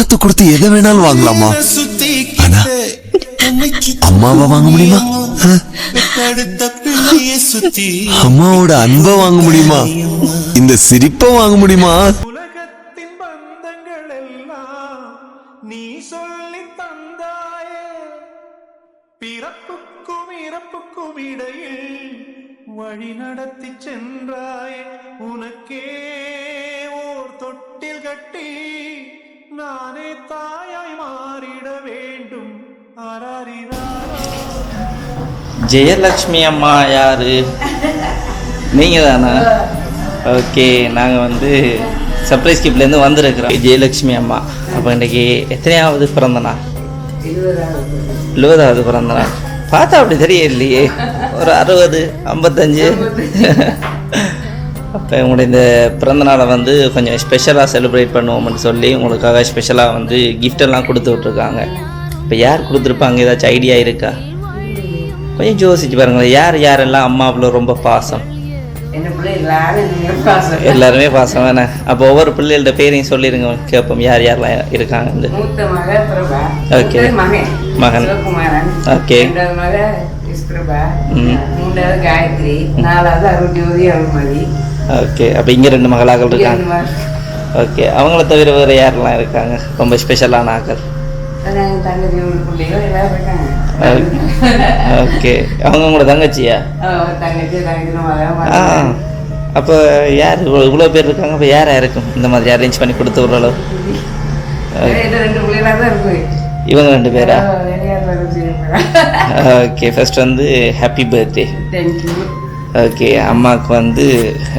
பணத்தை கொடுத்து எதை வேணாலும் வாங்கலாமா? ஆனா அம்மாவை வாங்க முடியுமா? அம்மாவோட அன்பை வாங்க முடியுமா? இந்த சிரிப்பை வாங்க முடியுமா? உலகத்தின் பந்தங்கள் எல்லாம் நீ சொல்லி தந்தாயே, பிறப்புக்கும் இறப்புக்கும் இடையில் வழி நடத்தி சென்றாயே. உனக்கே ஓர் தொட்டில் கட்டி நானே தாயாய் மாறிட வேண்டும். ஜெயலட்சுமி அம்மா யாரு? நீங்கள் தானா? ஓகே, நாங்கள் வந்து சர்ப்ரைஸ் கிப்லேருந்து வந்திருக்கிறோம். ஜெயலட்சுமி அம்மா. அப்போ இன்றைக்கி எத்தனையாவது பிறந்தனா? 70வது பிறந்தனா. பார்த்தா அப்படி தெரியலையே, ஒரு 60 55. அப்போ உங்களுடைய இந்த பிறந்தநாளை வந்து கொஞ்சம் ஸ்பெஷலாக செலிப்ரேட் பண்ணுவோம்னு சொல்லி உங்களுக்காக ஸ்பெஷலாக வந்து கிஃப்டெல்லாம் கொடுத்து விட்ருக்காங்க. இப்போ யார் கொடுத்துருப்பாங்க, ஏதாச்சும் ஐடியா இருக்கா? கொஞ்சம் யோசிச்சு பாருங்களேன், யாரெல்லாம் அம்மாவுல ரொம்ப பாசம்? எல்லாருமே பாசம் வேணே. அப்போ ஒவ்வொரு பிள்ளைகளோட பேரையும் சொல்லிடுங்க, கேட்போம் யாரெல்லாம் இருக்காங்க. ஓகே, மகன். ஓகே, காயத்ரி, 4வது அருள்ஜோதி அருள்மதி. ஓகே, அப்போ இங்கே 2 மகளாக்கள் இருக்காங்க. ஓகே, அவங்கள தவிர வேறு யாரெல்லாம் இருக்காங்க ரொம்ப ஸ்பெஷலான ஆக்கள்? ஓகே, அவங்க உங்களோட தங்கச்சியா? அப்போ யார் இவ்வளோ பேர் இருக்காங்க? அப்போ யாராக இருக்கும் இந்த மாதிரி அரேஞ்ச் பண்ணி கொடுத்து விடுற அளவு? இவங்க 2 பேரா? ஓகே, ஃபர்ஸ்ட் வந்து ஹாப்பி பர்த்டே. ஓகே, அம்மாவுக்கு வந்து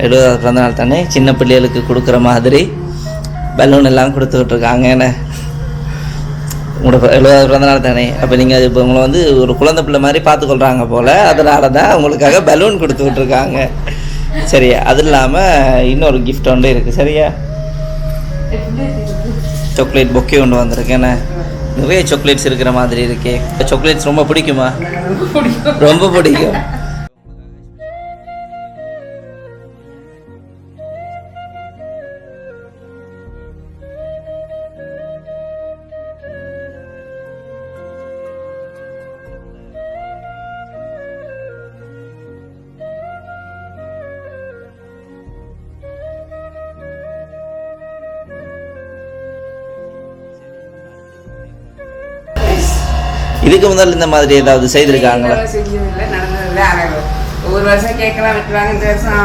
70வது பிறந்தநாள் தானே, சின்ன பிள்ளைகளுக்கு கொடுக்குற மாதிரி பலூன் எல்லாம் கொடுத்துக்கிட்டு இருக்காங்க. என்ன உங்களோட 70வது பிறந்தநாள் தானே, அப்போ நீங்கள் இப்போ உங்களை வந்து ஒரு குழந்தை பிள்ளை மாதிரி பார்த்துக்கொள்கிறாங்க போல், அதனால தான் உங்களுக்காக பலூன் கொடுத்துக்கிட்டு இருக்காங்க. சரியா? அது இல்லாமல் இன்னொரு கிஃப்ட் ஒன்று இருக்குது. சரியா? சாக்லேட் பொக்கே ஒன்று வந்திருக்கேண்ணே. நிறைய சாக்லேட்ஸ் இருக்கிற மாதிரி இருக்கே. சாக்லேட்ஸ் ரொம்ப பிடிக்குமா? ரொம்ப பிடிக்கும். இதுக்கு முதல்ல இந்த மாதிரி ஏதாவது செய்திருக்காங்களா? ஒவ்வொரு வருஷம் கேட்கலாம் விட்டுருவாங்க. இந்த வருஷம்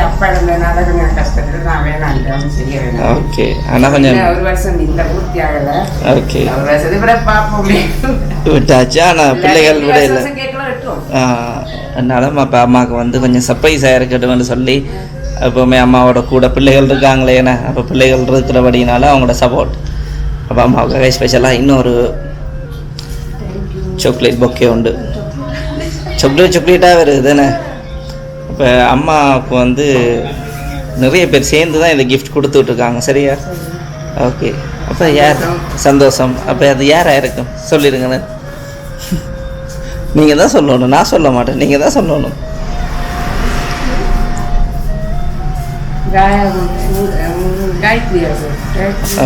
அப்பா இருந்ததுனால கொஞ்சம் கஷ்டப்பட்டு நான் வேணாம் செய்ய வேணாம். ஓகே, ஆனால் கொஞ்சம் ஒரு வருஷம் இந்த பூர்த்தி ஆகலை. ஓகே, ஒரு வருஷத்துக்கு கூட பார்ப்போமே விட்டாச்சு. ஆனால் பிள்ளைகள் விட இல்லை. கேட்கலாம் விட்டுருவோம். அதனால அப்போ அம்மாவுக்கு வந்து கொஞ்சம் சர்ப்ரைஸாக இருக்கட்டும்னு சொல்லி எப்போவுமே அம்மாவோட கூட பிள்ளைகள் இருக்காங்களே, ஏன்னா அப்போ பிள்ளைகள் இருக்கிறபடினால அவங்களோட சப்போர்ட். அப்போ அம்மாவுக்காக ஸ்பெஷலாக இன்னொரு சாக்லேட் பொக்கே உண்டு. சாக்லேட்டாக வருது தானே. இப்போ அம்மாவுக்கு வந்து நிறைய பேர் சேர்ந்து தான் இதை கிஃப்ட் கொடுத்துட்ருக்காங்க. சரியா? ஓகே, அப்போ யார் சந்தோஷம்? அப்போ அது யாராக இருக்கும் சொல்லிடுங்கண்ணே. நீங்கள் தான் சொல்லணும், நான் சொல்ல மாட்டேன், நீங்கள் தான் சொல்லணும்.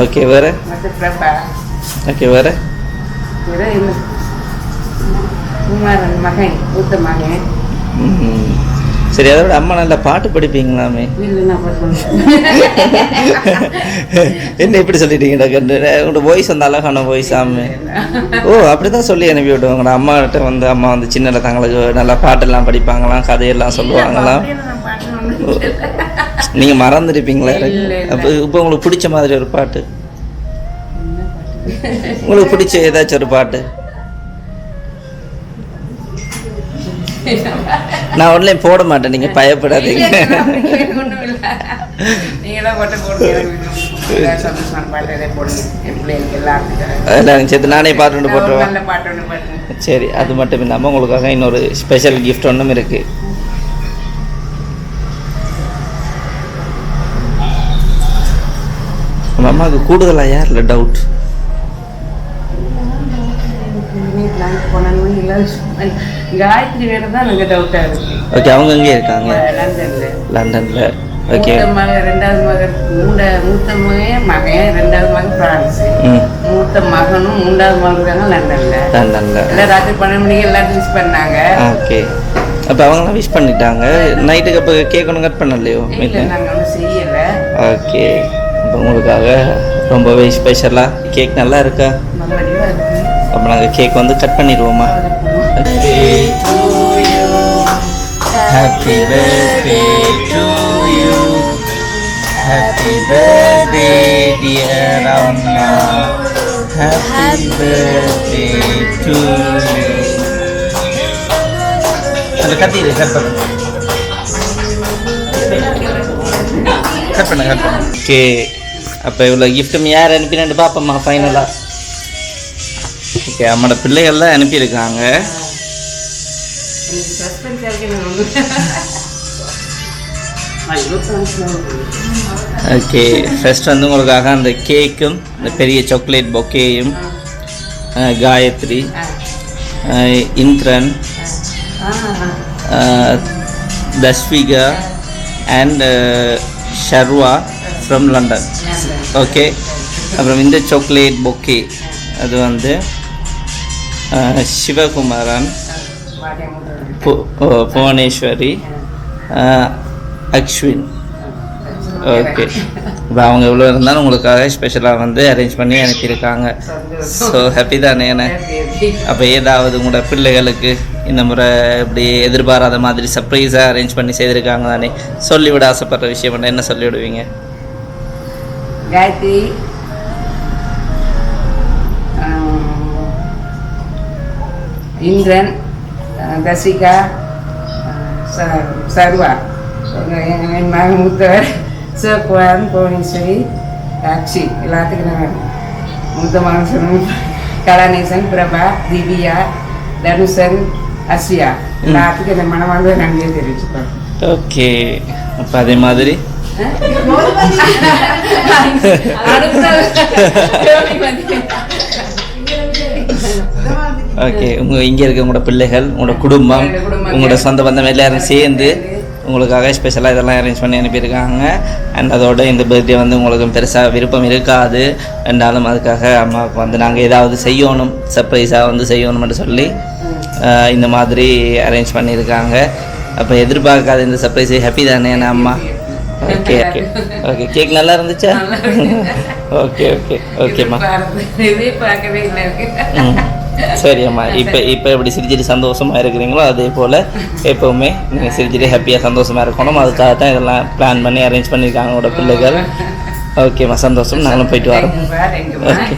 ஓகே, வேறு? ஓகே, வேறு? மகன், மூத்த மகன். சரி, அதை விட அம்மா நல்லா பாட்டு படிப்பீங்களாமே. என்ன இப்படி சொல்லிட்டீங்கடா? உங்களோட வாய்ஸ் வந்து அழகான வாய்ஸ் ஆமே. ஓ, அப்படி தான் சொல்லி அனுப்பி விடுவாங்கடா. அம்மாகிட்ட வந்து அம்மா வந்து சின்னல தங்களுக்கு நல்லா பாட்டெல்லாம் படிப்பாங்களாம், கதையெல்லாம் சொல்லுவாங்களாம். நீங்கள் மறந்துருப்பீங்களா? அப்போ இப்போ உங்களுக்கு பிடிச்ச மாதிரி ஒரு பாட்டு, உங்களுக்கு பிடிச்ச ஏதாச்சும் ஒரு பாட்டு. நான் ஒன்லையும் போட மாட்டேன், நீங்கள் பயப்படாதீங்க. எல்லாரும் சேர்த்து நானே பாட்டு ஒன்று போட்டுருவேன். சரி, அது மட்டும் இல்லாமல் உங்களுக்காக இன்னொரு ஸ்பெஷல் கிஃப்ட் ஒன்றும் இருக்குது. நம்ம அம்மாவுக்கு கூடுதலாக யாரில் டவுட்? காயத்ரி வேறு தான் எனக்கு டவுட்டாக இருக்குது. ஓகே, அவங்க எங்கே இருக்காங்க? லண்டனில். ஓகே, ரெண்டாவது மகன் மூத்த மகன், 2வது மகன் பிரான்ஸ், மூத்த மகனும் 3வது மகன் இருக்காங்க லண்டன்ல. லண்டன்ல. எல்லாம் ராத்திரி 12 மணிக்கு எல்லாரும் விஷ் பண்ணாங்க. ஓகே. அப்போ அவங்களாம் விஷ் பண்ணிட்டாங்க. நைட்டுக்கு அப்போ கேக் ஒன்றும் கட் பண்ணலையோ? இல்லை நாங்கள் ஒன்றும் செய்யலை. ஓகே. இப்போ உங்களுக்காக ரொம்பவே ஸ்பெஷலாக கேக் நல்லா இருக்கா? நல்லபடியாக இருக்கு. அப்போ நாங்கள் கேக் வந்து cut பண்ணிடுவோமா? Happy birthday to you. Happy birthday dear Amma. Happy birthday to you. அந்த கத்தி இது கட் பண்ணு. கட் பண்ணு. ஓகே. அப்போ இவ்வளோ கிஃப்ட்டும் யார் அனுப்பினு பார்ப்போம்மா ஃபைனலாக. ஓகே, நம்மளோட பிள்ளைகள்லாம் அனுப்பியிருக்காங்க. ஓகே, ஃபர்ஸ்ட் வந்து உங்களுக்காக அந்த கேக்கும் இந்த பெரிய சாக்லேட் பொக்கேயும் Gayathri, Indran, Tasvika and Sharva from London. Okay, அப்புறம் இந்த சாக்லேட் பொக்கே அது வந்து சிவகுமாரன், புவனேஸ்வரி, அக்ஷ்வின். ஓகே, இப்போ அவங்க எவ்வளோ இருந்தாலும் உங்களுக்காக ஸ்பெஷலாக வந்து அரேஞ்ச் பண்ணி அனுப்பியிருக்காங்க. ஸோ ஹாப்பி தானே என்ன? அப்போ ஏதாவது உங்களோட பிள்ளைகளுக்கு இந்த முறை இப்படி எதிர்பாராத மாதிரி சர்ப்ரைஸாக அரேஞ்ச் பண்ணி செய்திருக்காங்க தானே, சொல்லிவிட ஆசைப்படுற விஷயம் என்ன சொல்லிவிடுவீங்க? காயத்ரி, இந்திரன், தசிகா, சர்வா, என் மகன் மூத்தவர் சிவகுமாரன், புவனேஸ்வரி, அக்ஷி, எல்லாத்துக்கும் நாங்கள் மூத்த மகன் சொல்லணும். கலாநேசன், பிரபா, திவ்யா, தனுஷன், அஸ்வியா, எல்லாத்துக்கும் இந்த மனமார்ந்த நன்றியை தெரிவிச்சுப்பேன். ஓகே, அப்போ அதே மாதிரி ஓகே, இங்கே இருக்க உங்களோட பிள்ளைகள், உங்களோட குடும்பம், உங்களோட சொந்த பந்தம் எல்லாரும் சேர்ந்து உங்களுக்காக ஸ்பெஷலாக இதெல்லாம் அரேஞ்ச் பண்ணி அனுப்பியிருக்காங்க. அண்ட் அதோட இந்த பர்த்டே வந்து உங்களுக்கு பெருசாக விருப்பம் இருக்காது என்றாலும் அதுக்காக அம்மாவுக்கு வந்து நாங்கள் ஏதாவது செய்யணும், சர்ப்ரைஸாக வந்து செய்யணும்னு சொல்லி இந்த மாதிரி அரேஞ்ச் பண்ணியிருக்காங்க. அப்போ எதிர்பார்க்காத இந்த சர்ப்ரைஸ் ஹாப்பி தானே அம்மா? ஓகே ஓகே ஓகே, கேக் நல்லா இருந்துச்சா? ஓகே ஓகே ஓகேம்மா. சரி அம்மா, இப்போ எப்படி சிரிச்சிட்டு சந்தோஷமாக இருக்கிறீங்களோ அதே போல் எப்போவுமே நீங்கள் சிரிச்சிட்டு ஹாப்பியாக சந்தோஷமாக இருக்கணும். அதுக்காக தான் இதெல்லாம் பிளான் பண்ணி அரேஞ்ச் பண்ணியிருக்காங்க உங்களோட பிள்ளைகள். ஓகேம்மா, சந்தோஷம். நாங்களும் போயிட்டு வரோம். ஓகே.